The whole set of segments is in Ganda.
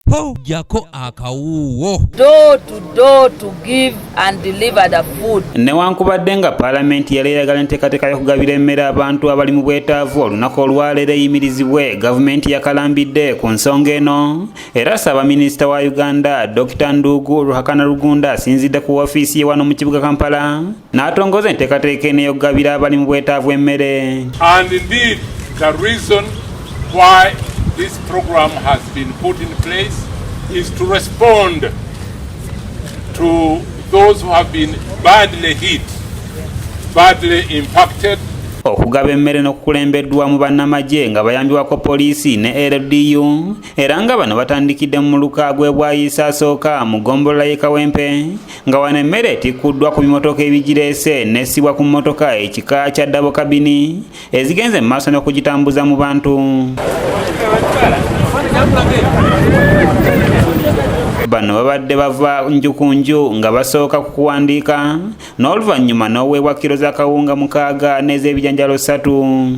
po jako akawuwo. Door to door to give and deliver the food. Newankubadde nga Parliament yali eyagala enteekateeka y'okugabira emmere abantu abali mu bwetaavu olunaku olwaleero eyimirizibwe, gavumenti yakalambidde ku nsonga eno era Ssaabaminisita wa Uganda Dr. Ndugu Ruhakana Rugunda asinzidde ku woofiisi ye wano mu kibuga Kampala n'atongoza enteekateeka eno ey'okugabira abali mu bwetaavu emmere. And indeed the reason why this program has been put in place is to respond to those who have been badly hit, badly impacted. Okugaba emmere n'okukulembeddwa mu bannamagye nga bayambibwako poliisi ne LDU era nga bano batandikidde mu muluka gw'ebwayisa asooka mu ggombolola y'e Kawempe nga wano emmere etikkuddwa ku bimotoka ebigireese n'essibwa ku mmotoka ekika kya double cabin ezigenze mu maaso n'okugitambuza mu bantu. Bano babadde bava nju ku nju nga basooka ku kuwandiika n'oluvannyuma n'oweebwa kilo z'akawunga 6 n'ez'ebijanjalo 3.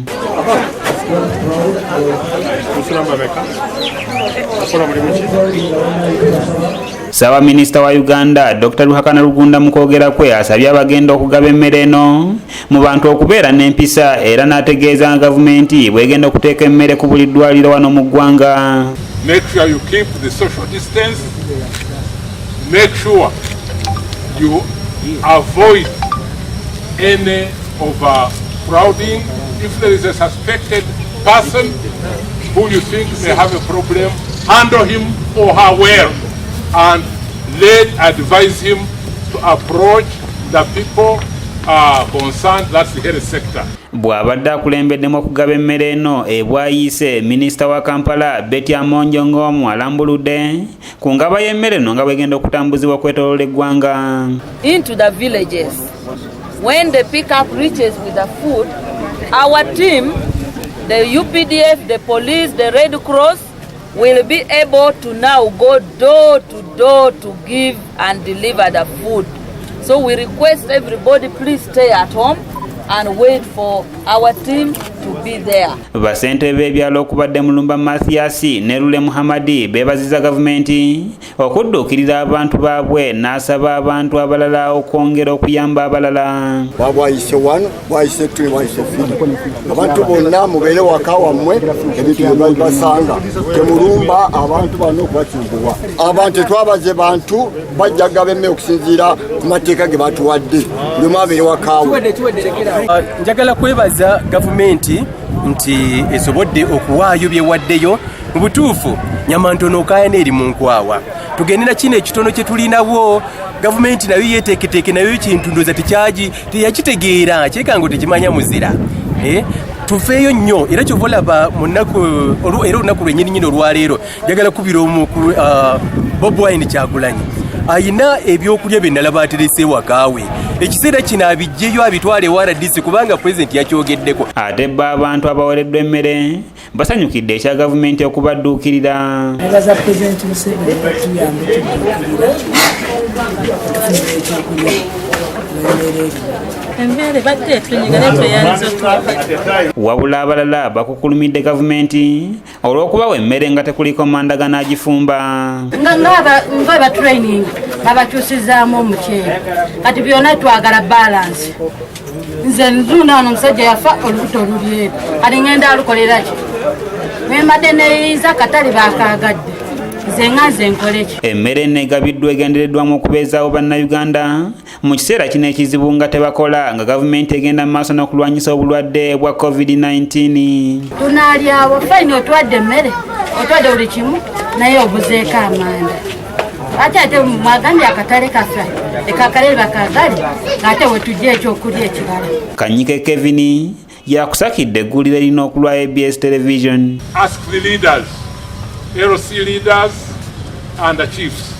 Ssaabaminisita wa Uganda Dr. Ruhakana Rugunda mu kwogera kwe asabye abagenda okugaba emmere eno mu bantu okubeera n'empisa era n'ategeeza nga gavumenti bw'egenda okuteeka emmere ku buli ddwaliro wano mu ggwanga. Make sure you keep the social distance. Make sure you avoid any overcrowding. If there is a suspected person who you think may have a problem, handle him or her well and advise him to approach the people concerned, that's the health sector. Bw'abadde akulembeddemu okugaba emmere eno ebwayise minisita wa Kampala Betty Amonjo ng'omu alambuludde ku ngaba y'emmere eno nga bw'egenda okutambuzibwa okwetooloola eggwanga. Into the villages. When the pickup reaches with the food, our team, the UPDF, the police, the Red Cross, will be able to now go door to door to give and deliver the food. So we request everybody please stay at home and wait for our team to be there. Basente b'ebyalo okubadde Mulumba Mathias ne Lule Muhammadi beebaziza gavumenti okudduukirira abantu baabwe n'asaba abantu abalala okwongera okuyamba abalala. Wayise 1, wayise 2, wayise 3. Abantu bonna mubeere waka wammwe ebintu bye basanga. Temulumba abantu bano okubakyukuwa. Abantu twabaze bantu bajja gaba emmere okusinziira ku mateeka ge batuwadde. Nyuma abeere wakaawe. Njagala kwebaza gavumenti nti esobodde okuwaayo byewaddeyo mu butuufu nyama ntono okaayana eri mu nkwawa. Tugendera kino ekitono kye tulinawo gavumenti nayo yeeteeketeeke nayo kintu ndooza teyakitegeera kyekango tekimanya muzira. Tufeeyo nnyo era kyova olaba mu nnaku era olunaku lwennyininyini olwaleero njagala kubira omu Bobi Wine Kyagulanyi ayina ebyokulya bye nalaba aterese wakaawe. Ekiseera kino abijjeyo abitwale RDC kubanga pulezidenti yakyogeddeko. Ate abantu abaweereddwa emmere basanyukidde ekya gavumenti okubadduukirira. Nebaza pulezidenti Museveni batuyambe tudduukirira tufunire ekyokulya emmere badde tunyiga netweyanza otuwakati. Wabula abalala bakukulumidde gavumenti olw'okubawa emmere nga tekuliko mandagano agifumba. Nga batraining babakyusizaamu omuceere kati byonna twagala balance. Nze nzuuna wano omusajja yafa olubuto olulyeru kati ngenda alukolera ki? Mwembadde neeyiza akatale bakaagadde nze nze nkole ki? Emmere eneegabiddwa egendereddwamu okubeezaawo bannayuganda mu kiseera kino ekizibu nga tebakola nga gavumenti egenda mu maaso n'okulwanyisa obulwadde bwa COVID-19. Tunaalyawo fayini otwadde emmere otwadde buli kimu naye obuzeeko amanda. Ate mwagambye akatale kaffe ekakalere bakagale ate wetujja ekyokulya ekirala. Kanyike Kevin yakusakidde eggulire erina okulwa ABS Television. Ask the leaders, LC leaders and the chiefs